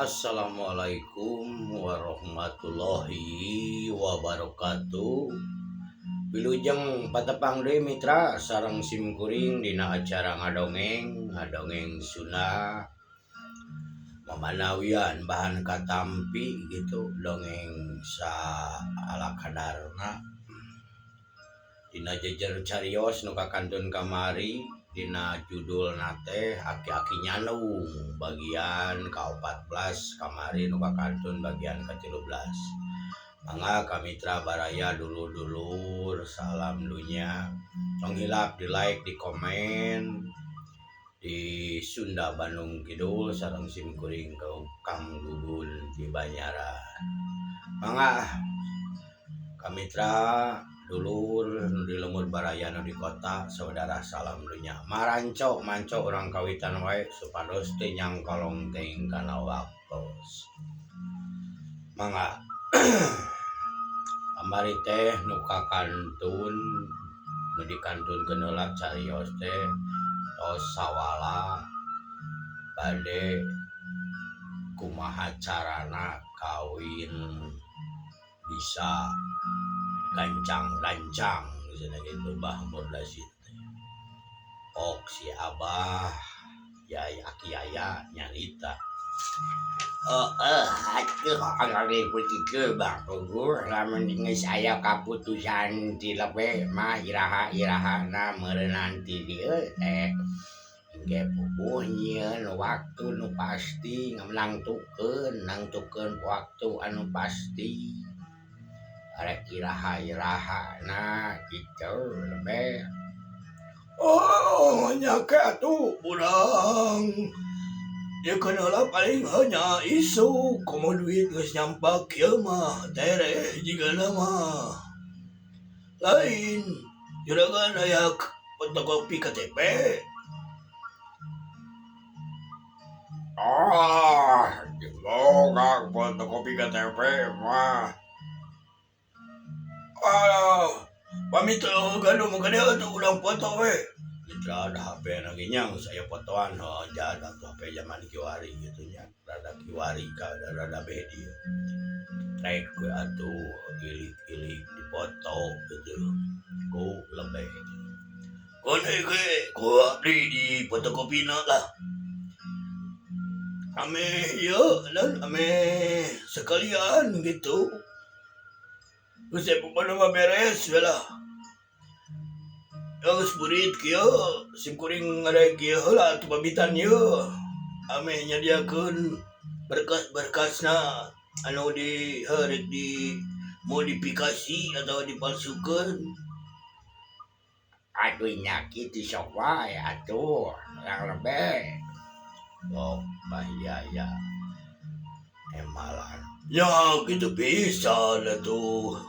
Assalamualaikum warahmatullahi wabarakatuh. Wilujeng patepang deui mitra sareng simkuring dina acara ngadongeng Sunda mamanawian bahan katampi gitu dongeng sa ala kadarna dina jejer carios nu kakantun kamari dina judul nate aki-aki nyanung bagian ke-14 kamari nu kakantun bagian ke-13. Mangga kamitra baraya dulur-dulur salam dunya tong hilap di like di komen di Sunda Bandung Kidul sareng simkuring ke Kang Gugun di Banyaran. Mangga kamitra dulur nu di lemur baraya nu di kota saudara salam dunya maranco manco urang kawitan wae supados teu nyangkolong teuing kana waktos. Mangga kamari teh nu kakantun nu dikantunkeun heula carios teh tos sawala bade kumaha carana kawin bisa gancang-gancang misalnya gitu Mbah Murdasid. Ok si Abah Yaya Kiaya nyarita. Atuh anggali putikeun Bang Pugur lamun geus aya kaputusan ti lebe mah iraha-irahana meureun ti dieu teh ge pupuh nyieun waktu nu pasti nangtukeun waktu anu pasti arek iraha-irahana kitu lebe. Oh nyake atuh urang dia kenala paling hanya isu komo duit geus nyampak kieu mah tereh jigana mah lain juragan aya fotokopi KTP. Kang fotokopi KTP mah pamit gandum gede tuh urang foto we. Mitra ada HP lagi nyang saya fotoan jalan tuh HP zaman kiwari gitu nya rada kiwari rada bedi naik ke atuh ilik di foto gitu ku lebih kone ke ku abdi di fotokopina lah ame ya dan ame sekalian gitu geus pokona mah beres lah. Geus burit kieu simkuring ngarek kieu heula atuh pamitan ieu ame nyadiakeun berkas-berkasna anu hareup di modifikasi atau dipalsukeun. Aduh nya kitu sok wae atuh yang lebih. Oh bahaya emalan. Ya kitu pisan atuh.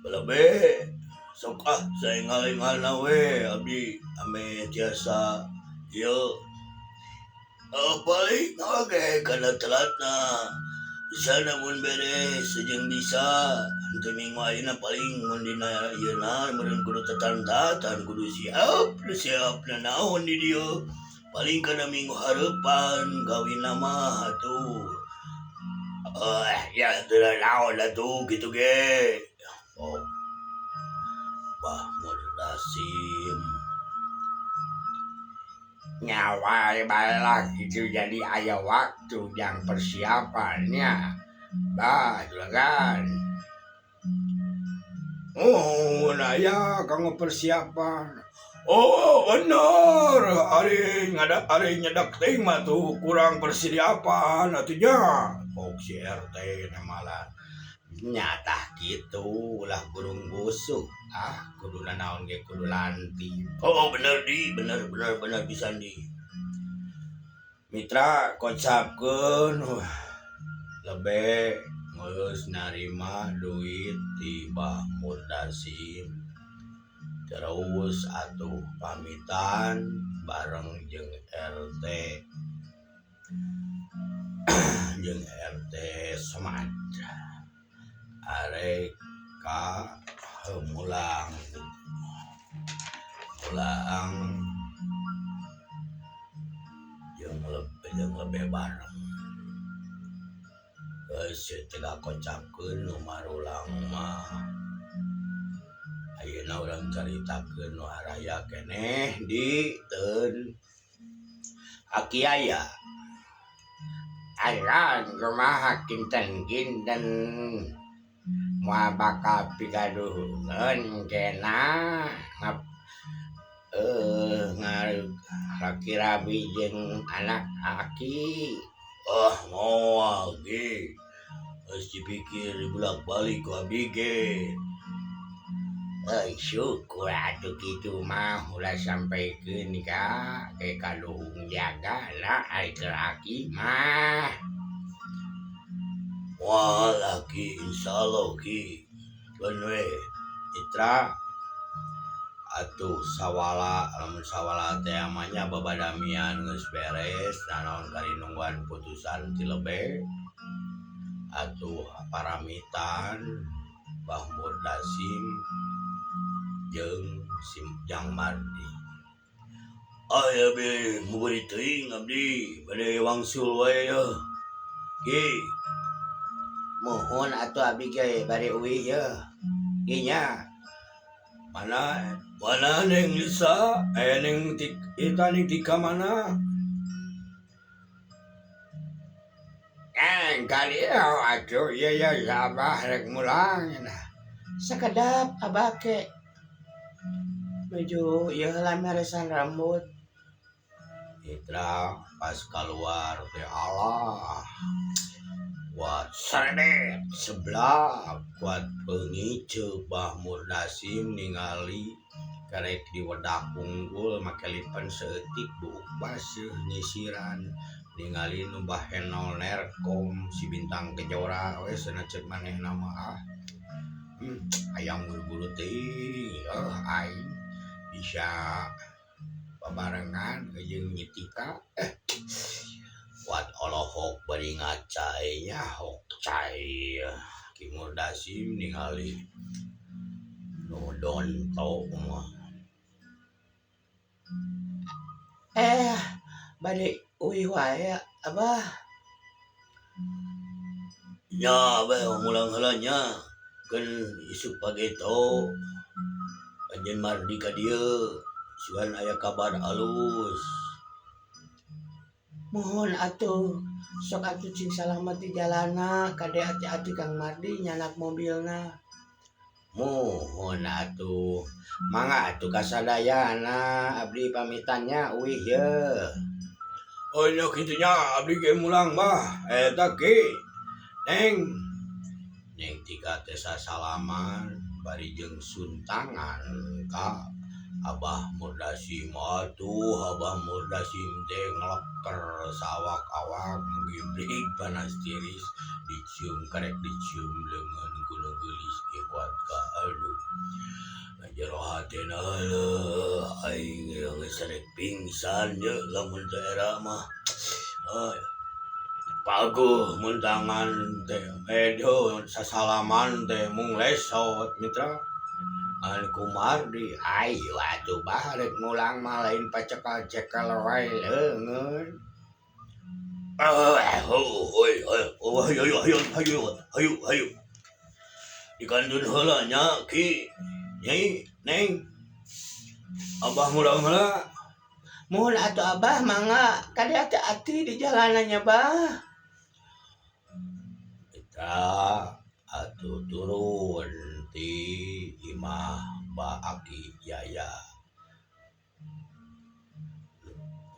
Lebih sok saya ngaling-ngaling we abdi ame tiasa ieu paling oge kana telatna bisa namun beres jeung bisa henteu minggu ayeuna paling mun dina ieuna meureun kudu tatantatan kudu siap naon di dieu paling kana minggu hareupan gawinna mah atuh ya teu naon atuh kitu ge. Oh Mbah Murdasim nyawa baelah gitu jadi aya waktu yang persiapannya bah juragan. Oh naya kanggo persiapan. Oh bener ari nyadak teh mah tuh kurang persiapan atunya. Oh si RT namalan nyatah gitu ulah burung busuk kudu naon ge kudu lanti. Oh bener pisan di mitra kocapkeun lebih geus narima duit di Mbah Murdasim terus atuh pamitan bareng jeung RT Somad arek ka mulang jeung jeung lebih bareng. Geus teu kocapkeun nu marulang mah. Ayeuna urang caritakeun nu haraya keneh di teun Aki aya. Ayeuna kumaha kinten-kinten moal bakal pigaduheun kenah laki rabi jeung anak Aki. Moal ge geus dipikir bolak-balik ku abdi ge. Syukur atuh kitu mah ulah sampeikeun ka kaluhung jagana ari keur Aki mah. Moal Aki insyaallah Ki. Keun we Mitra atuh sawala lamun sawala teh amanya babadamian geus beres naon kari nungguan putusan ti lebe atuh paramitan Mbah Murdasim jeung Jang Mardi. Aya be mubari teuing abdi bade wangsul wae ya. Ki mohon atuh abdi ge bade uwi ya. Ki nya mana Neng Lisa Neng Tika mana kali atuh ya Abah rek mulang sakedap Abah ke menuju ieu heula meresan rambut. Mitra pas keluar teh Allah kuat sredet sebelah kuat peungi ceuk Mbah Murdasim ningali karek di wedak unggul make lipen seeutik buuk baseuh nyisiran ningali nu Mbah Henol Nerkom si Bintang Kejora we cenah ceuk manehna mah hayang buru-buru teuing aing bisa babarengan jeung Nyitika kuat olohok bari ngacai nya hok cai Ki Murdasim ningali nu donto mah bade uwi wae Abah nya bae mulang heula nya keun isuk pageto Panjen Mardi ka dieu sugan aya kabar alus. Mohon atuh sok atuh cing salamet di jalana kade hati-hati Kang Mardi nyanak mobilna. Mohon atuh mangga atuh kasadayana abdi pamitannya uih ye. Oh nya kitu nya abdi ge mulang mah eta ki Neng Tika teh sasalaman bari jeung suntangan ka Abah Murdasim atuh Abah Murdasim teh ngleker sawak-awak ngibrik panas tiris dicium karek dicium leungeun kuno geulis ge kuat ka aduh jero hatena aing geus rek pingsan ye lamun teu era mah paguh mun tangan teh sasalaman teh mung lesot Mitra an ku Mardi ayo atuh bah rek mulang mah lain pacekal-cekal wae leungeun. Hayu dikandun heula nya Ki Nyai Neng Abah mulang heula. Mohon atuh Abah mangga kade hati-hati di jalanannya bah. Kita atuh turun ti imah Mbah Aki Yaya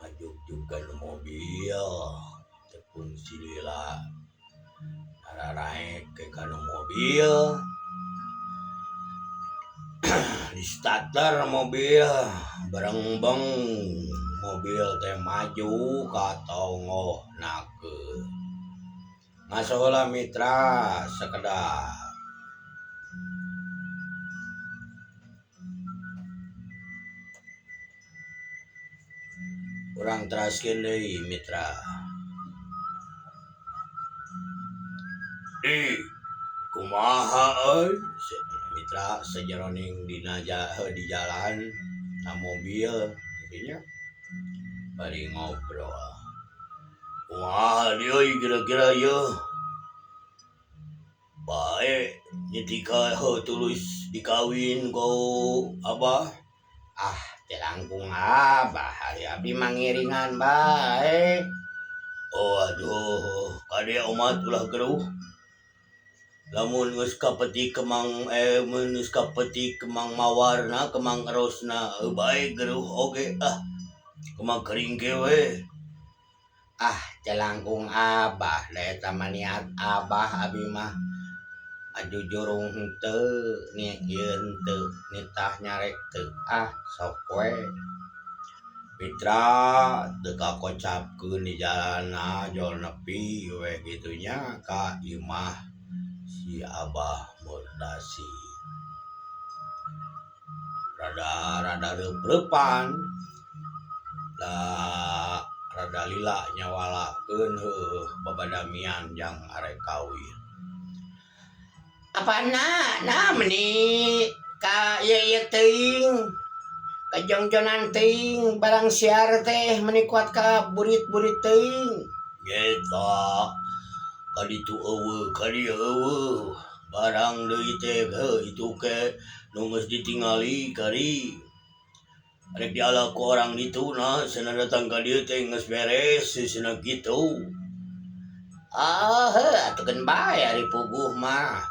ngajug-jugan mobil tepung silila nararaek ke kana mobil di starter mobil bareng-beng mobil teh maju ka tongoh nakeun ngaso heula Mitra sakedap. Urang teraskeun deui Mitra. Kumaha Mitra sajeroning di jalan na mobil intinya bari ngobrol. Wah, dia kira-kira ya. Baik, nyetika tulis dikawin kau abah. Ah, telangkung abah, hari abdi mangiringan baik. Oh aduh, kadek umat ulah geruh. Lamun geus kapeti kemang mawarna, kemang erosna, baik geruh oge kemang kering we. Ah, telangkung abah, eta maniat abah abi mah. Ajujurung henteu, nih ieu henteu, nitah nyarek teu. Ah, sok we. Mitra teu kakocapkeun di jalanna jol nepi we gitunya ka imah si Abah Murdasi. Rada reup-reupan da rada lila nyawalakeun heuh babadamian jang arek kawin. Apana? Nah meni ka ieu teuing kajongjonan teuing barang siar teh meni kuat ka burit-burit teuing. Eta kaditu eueuh kadieu eueuh barang deui teh itu ke nu geus ditingali kari. Arek diala ku orang ditu nah cenah datang ka dieu teh geus beres cenah kitu. Atukeun bae ari puguh mah.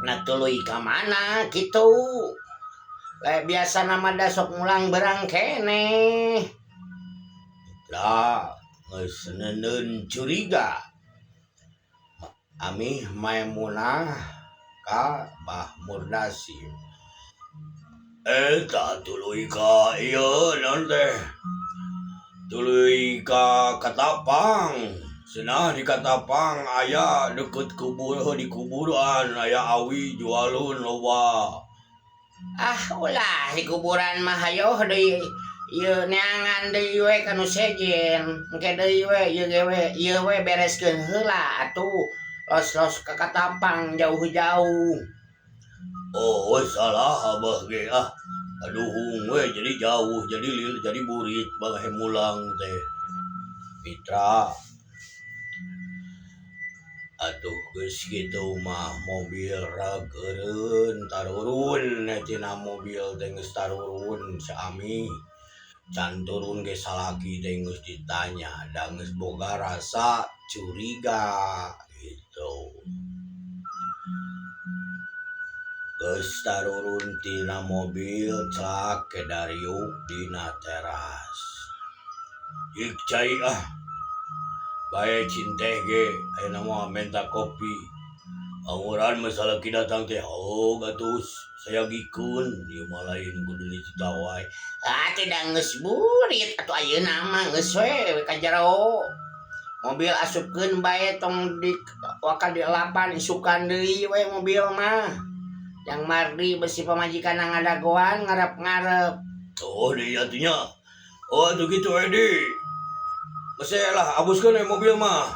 Na tuluy ka mana kitu. Biasa nama da sok mulang berang kene. Lah, geus neuneun curiga. Amih Maimunah ka Bah Murdasi. Eta tuluy ka ieu naon teh? Tuluy ka Katapang. Cenah di Katapang aya deket di kuburan aya awi jualun loba. Ulah di kuburan mah hayo deui ieu neangan deui we kanu sejen. Engke deui we ieu we bereskeun heula atuh. Los ka Katapang jauh-jauh. Oh, salah abah ge Aduh we jadi jauh jadi burit bagahe mulang teh. Mitra. Atuh geus kitu mah mobil rageureun tarurun tina mobil teh geus tarurun sami can turun ge salaki teh geus ditanya da geus boga rasa curiga gitu. Geus tarurun tina mobil celak ke dariuk dina teras. Ik cai bae cinteh ge ayeuna mah menta kopi. Amuran masalah datang teh gatus saya gikeun ieu mah lain kudu ditawai. Tidak geus burit atuh ayeuna mah geus we ka jero. Mobil asupkeun bae tong di wakal di lapan isukan deui we mobil mah. Yang mardi besi pamajikan ngadagoan ngarep-ngarep. Oh deui atunya. Oh atuh kitu Edi. Masih lah abuskeun mobil mah.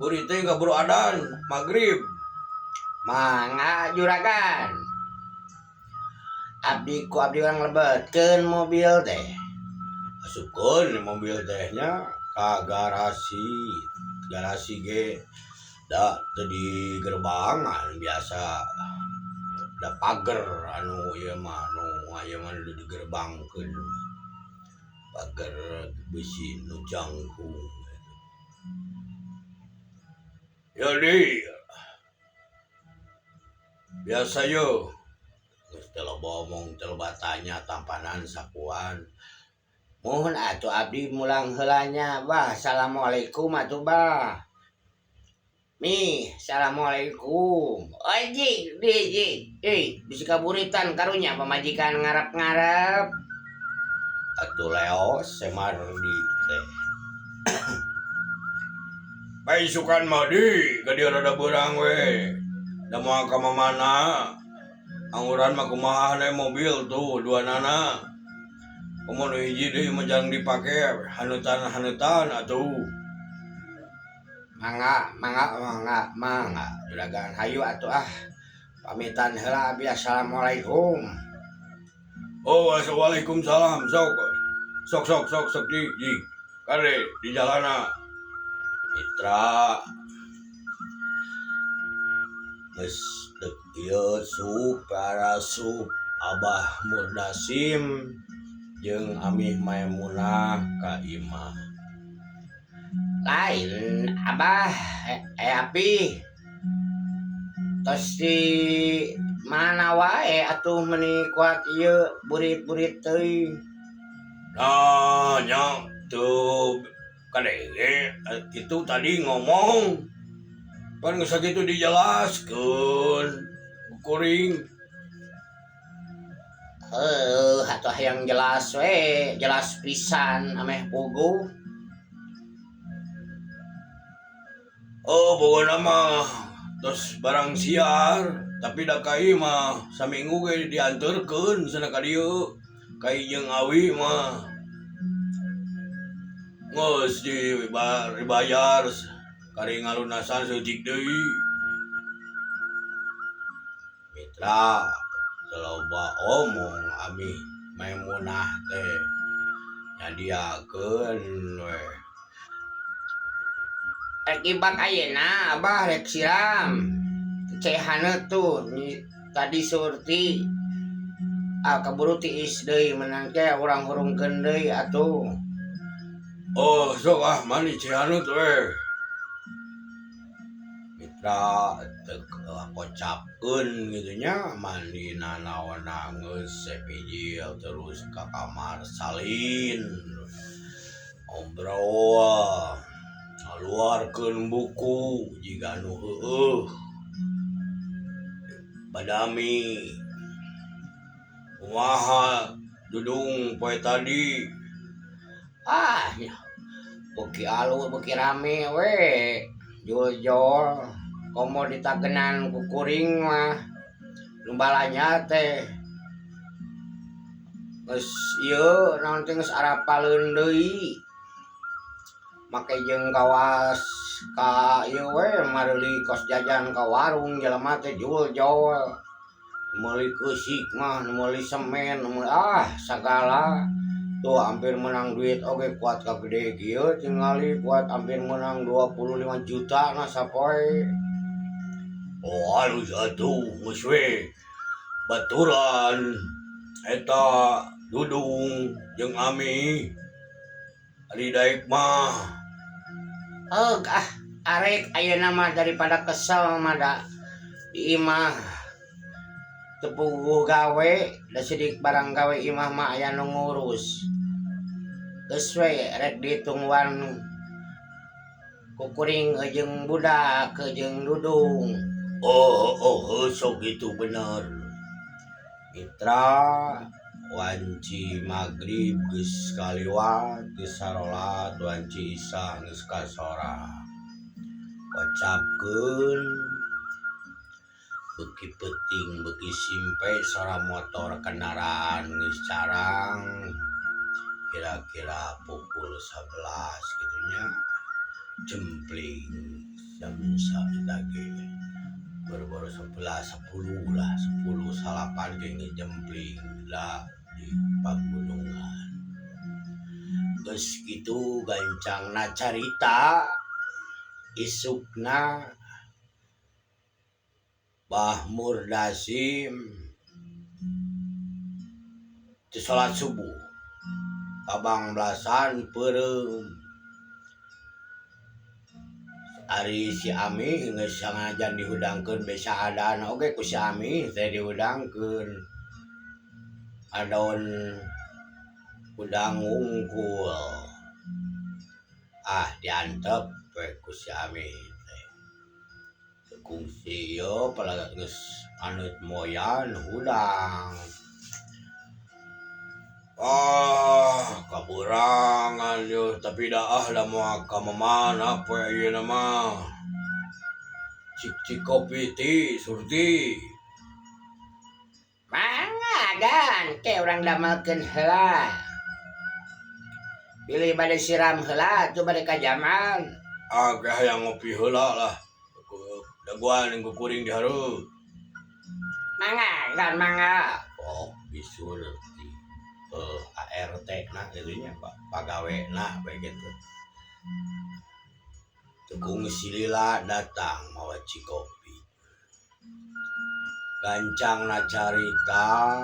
Burit teh kaburu adan magrib. Mangga juragan. Abdi urang lebetkeun mobil teh. Asupkeun mobil tehnya ka garasi ge da teu di gerbangan biasa da pager anu ieu mah di gerbangkeun. Pager besi nu jangkung. Jadi biasa yo geus teu loba omong teu loba tanya tampanan sakuan. Mohon atuh abdi mulang heulanya. Bah, assalamualaikum atuh bah. Mi, assalamualaikum. Ji, bisi kaburitan karunya pamajikan ngarep-ngarep. Atuh leos semardi teh. Pai sukan madi ka dieu rada beurang we. Da moal ka mamana. Anguran mah kumaha na mobil tuh duanana. Komo nu hiji deui mah jarang dipake hanutan atuh. Mangga juragan hayu atuh pamitan heula abi assalamualaikum. Oh, waalaikumsalam sok di kare di jalana. Mitra geus deuk ieu sup para sup Abah Murdasim jeung Amih Maimunah ka imah. Lain Abah Api tos di mana wae atuh meuni kuat ieu burit-burit teuing. Nah nya tuh kadenge itu tadi ngomong pan geus sakitu dijelaskeun kuring. Atuh yang jelas we, jelas pisan ameh puguh. Pokona mah tos barang siar, tapi da kai mah saminggu ge dianterkeun sana ka dieu. Kai jeung Awi mah geus dibayar kari ngalunasan seutik deui. Mitra loba omong Amih Maimunah teh nyadiakeun we. Ibak ayeuna Abah rek siram. Cehana tuh tadi surti kaburu tiis deui menang teh urang hurungkeun deui atuh. Sok mani cehana tuh we. Mitra teu kocapkeun gitu nya mandi nanaon geus sepijil terus ka kamar salin ngobrol ngaluarkeun buku jiga nu heueuh badami kumaha dudung poe tadi. Beuki alus beuki rame we jol-jol komo ditagenan ku kuring mah nu balanya teh geus ieu naon teh geus arapaleun deui make jeung kawas ka ieu we mareuli kos jajan ka warung jelema teh jol-jol meuli keusik mah meuli semen meuli sagala tuh hampir menang duit oge kuat ka gede kieu tingali kuat hampir menang 25 juta na sapoe. Halus atuh geus we baturan eta Dudung jeung Ami ari daek mah. Arek ayeuna mah daripada kesel mah da di imah teu puguh gawe da sidik barang gawe imah mah aya nu ngurus. Geus we rek ditungguan ku kuring jeung budak jeung Dudung. Sok gitu bener. Mitra wanci magrib geus kaliwat geus sarolat wanci isya geus kasora. Kocapkeun beuki peuting beuki simpe sora motor kendaraan geus carang kira-kira pukul 11 gitu nya jempling jam sadage baru 11 10 lah 10 salapan ge jempling lah di pagunungan. Geus kitu gancangna carita isukna Bah Murdasim teu salat subuh kabanglasan peureum. Ari si Ami geus sangajan dihudangkeun besa adan oge ku si Ami teh dihudangkeun adon hudang wungkul diantep we ku si Ami teh kungsi ieu palaga geus anut moyan hudang. Kaburangan yo tapi dah moal ka mamana poe ayeuna mah. Cik kopi ti surti. Mangga gan ke urang damelkeun heula. Pilih bade siram heula tuh bade ka jaman. Ge hayang ngopi heula lah. Daguan ku kuring di hareup. Mangga gan mangga. Bisul ART nah jadinya pagawe nah begitu. Tekung silila datang mawa cikopi. Gancang na carita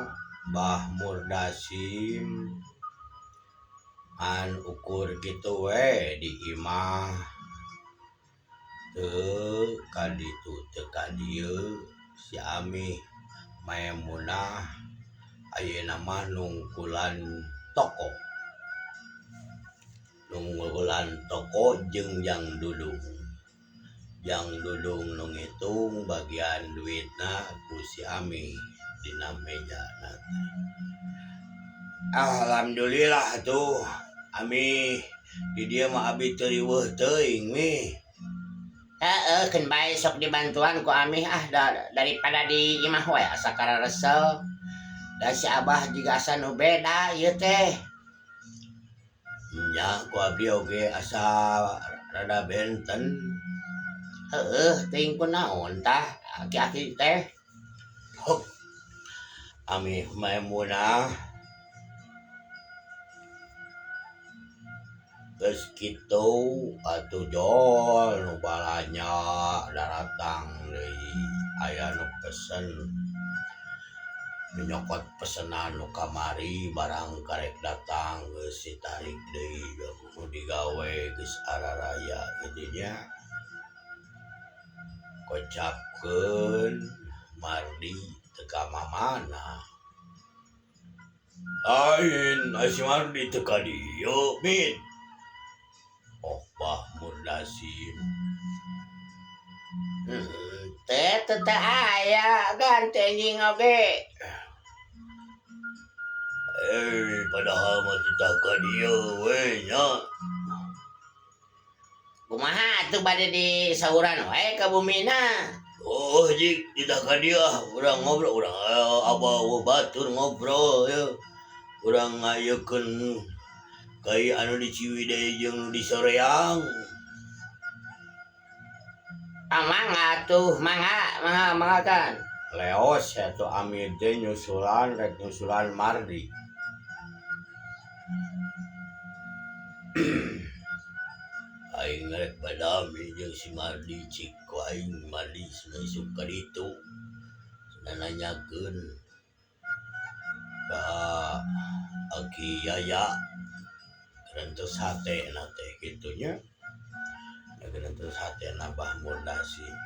Mbah Murdasim an ukur kitu we di imah teu kaditu teu kadieu si Ami Maimunah ayeuna mah nungkulan toko jeung Jang Dudung nu ngitung bagian duitna ku si Ami dina mejana. Alhamdulillah tuh Ami di dieu mah abi teu riweuh teuing mi. Keun bae sok dibantuan ku Ami daripada di imah we asa kararesel. Da si Abah jiga asa nu beda ieu teh. Nya ku abdi oge asa rada benten. Teuing kunaon tah aki-aki teh. Ami Maimunah geus kitu atuh jol nu balanya daratang deui aya nu pesen nyokot pesenan nu kamari barang karek datang geus ditarik deui nu digawe geus araraya gitunya. Kocapkeun Mardi teu ka mamana. Lain si Mardi teu ka dieu Min. Oh Mbah Murdasim. Teh aya ganteng oge. Padahal mah teu ka dieu we nya. Kumaha tuh bade di sauran wae ka bumina. Oh jik tidak ka dieu urang ngobrol urang abah batur ngobrol ya. Urang ngayekeun kai anu di Ciwidey jeung di Soreang. Mangga tuh mangga kan. Leos atuh Ami teh nyusulan Mardi. Aing rek badami jeung si Mardi cik ku aing Mardi isuk ka ditu. Nanyakeun ka Aki Yaya kerentos hatena teh kitu nya. Kerentos hatena Mbah Murdasim.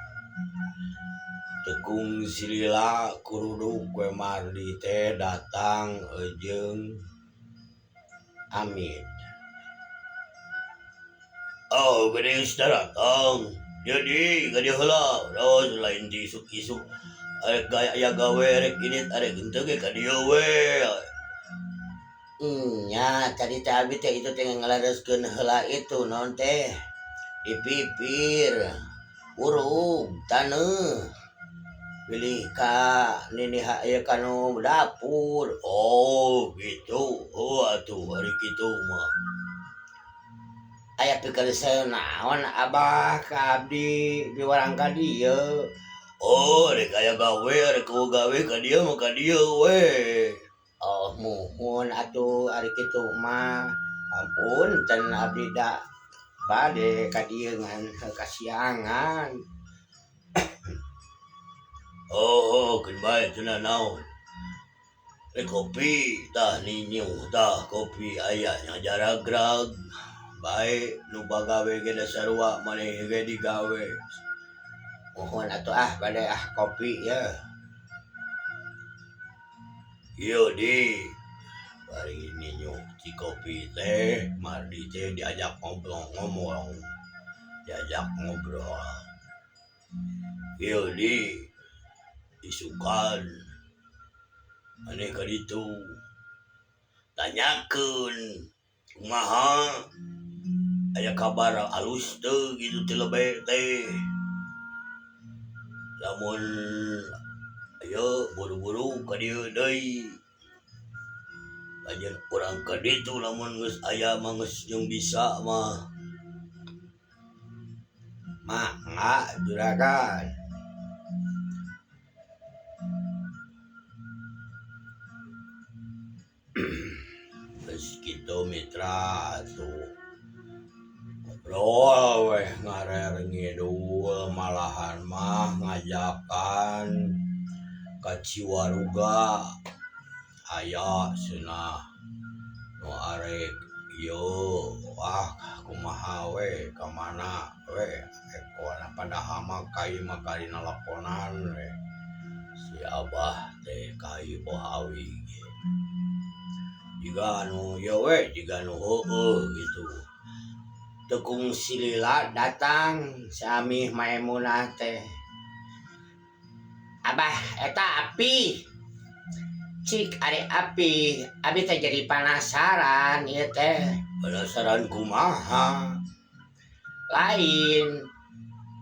Tekung silila kuruduk we Mardi teh datang jeung Amit. Oh, gede datang. Jadi gede heula, terus lain di isuk-isuk. Arek gaya gawe rek ini arek henteu ge ka dieu we. Nya tadi teh abi teh itu teh ngalareskeun heula itu naon teh. Dipipir. Urug taneuh. Pilih ka niniha ieu kanu dapur. Oh, gitu. Oh, atuh ari kitu mah. Aya pikeun saeu naon Abah ka abdi biwarang ka dieu. Oh, rek aya gawe, rek gawe ka dieu mah ka dieu we. Oh, muhun atuh ari kitu mah. Ampun, ten abdi da bade ka dieu ngan kasiangan. Oh, keun bae teu naon. Rek kopi tah ninyu tah kopi aya nya jaragrag. Bae nu bagawe ge da sarua maneh ge digawe. Mohon atuh bade kopi ya. Ieu di bari ninyu ci kopi teh Mardi teh diajak ngomong. Diajak ngobrol. Ieu di isukan aneh ka ditu tanyakeun kumaha aya kabar alus teu gitu teu lebe teh lamun ayo buru-buru ka dieu deui panjen urang ka ditu lamun geus aya mah geus jeung bisa mah mangga juragan. Geus kitu mitra atuh Rol weh ngarer ngidul malahan mah ngajakan ka Ciwaruga aya cenah nu arek ieu wah kumaha we ka mana we ekona padahal mah kai mah kali naleponan we si Abah teh kai Bohawi juga anu ieu we juga anu heueuh gitu Tekung Silila datang si Amih Maimunah teh Abah eta api cik ari api abi teh jadi penasaran ieu teh penasaran kumaha lain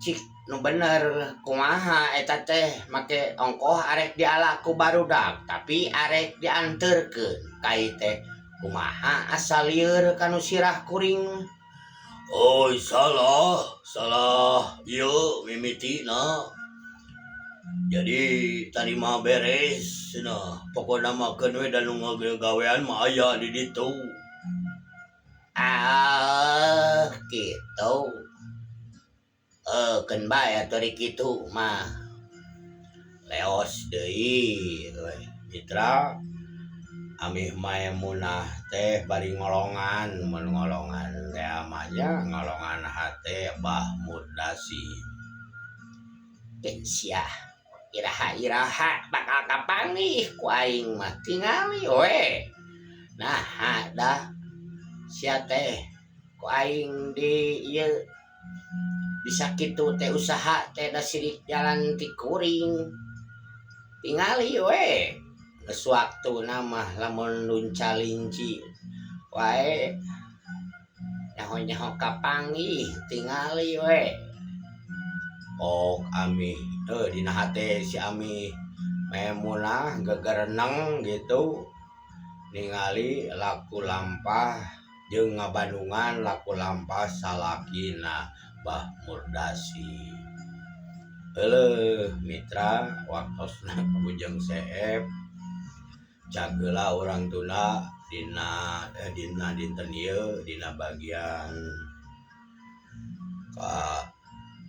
cik nu bener kumaha eta teh make ongkoh arek diala ku barudak tapi arek dianterkeun kai teh kumaha asal lieur kanu sirah kuring oh salah ieu mimitina jadi tadi mah beres cenah pokona mah keun we da nu ngagawean mah aya di ditu kitu keun bae atuh kitu mah leos deui mitra Amih Maimunah teh bari ngolongan mun ngolongan teh amanya ngolongan hate Bah Murdasi pensiah iraha bakal kapanggih ku aing mah tingali we nah ada sia teh ku aing di ieu bisa kitu teh usaha teh da sirik jalan ti kuring tingali we geus waktuna mah lamun luncalinci wae nyaho-nyaho kapanggih tingali we Amih dina hate si Amih Maimunah gegereneng gitu ningali laku lampah jeung ngabandungan laku lampah salakina Bah Murdasi mitra waktosna kabujang seep cageula urang tunda dina dinten ieu dina bagian ka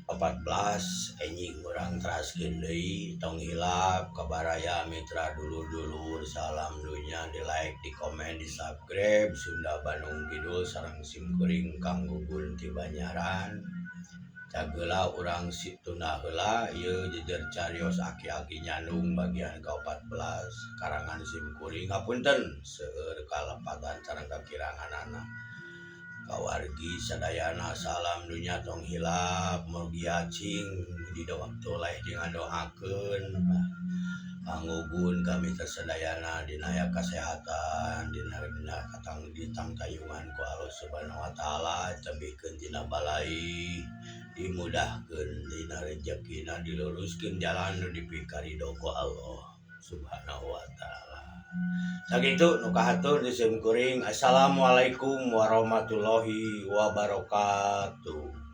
14 enjing urang teraskeun deui tong hilap kabaraya mitra dulur-dulur salam dunya di like di komen di subscribe Sunda Bandung Kidul sareng simkuring Kang Gugun ti Banyaran cageula urang situna heula ieu jejer carios aki-aki nyandung bagian ke-14 karangan simkuring ngapunten seueur kalepatan sareng kakiranganana kawargi sadayana salam dunya tong hilap mugi acing di waktu laih ngadoakeun Gugun kami tersedayana dina kesehatan dina katang tayungan ku Allah Subhanahu wa taala tebikeun dina balai dimudahkeun dina rezekina diluruskeun jalan nu dipikaridho ku Allah Subhanahu wa taala sakitu nu kahatur di simkuring assalamualaikum warahmatullahi wabarakatuh.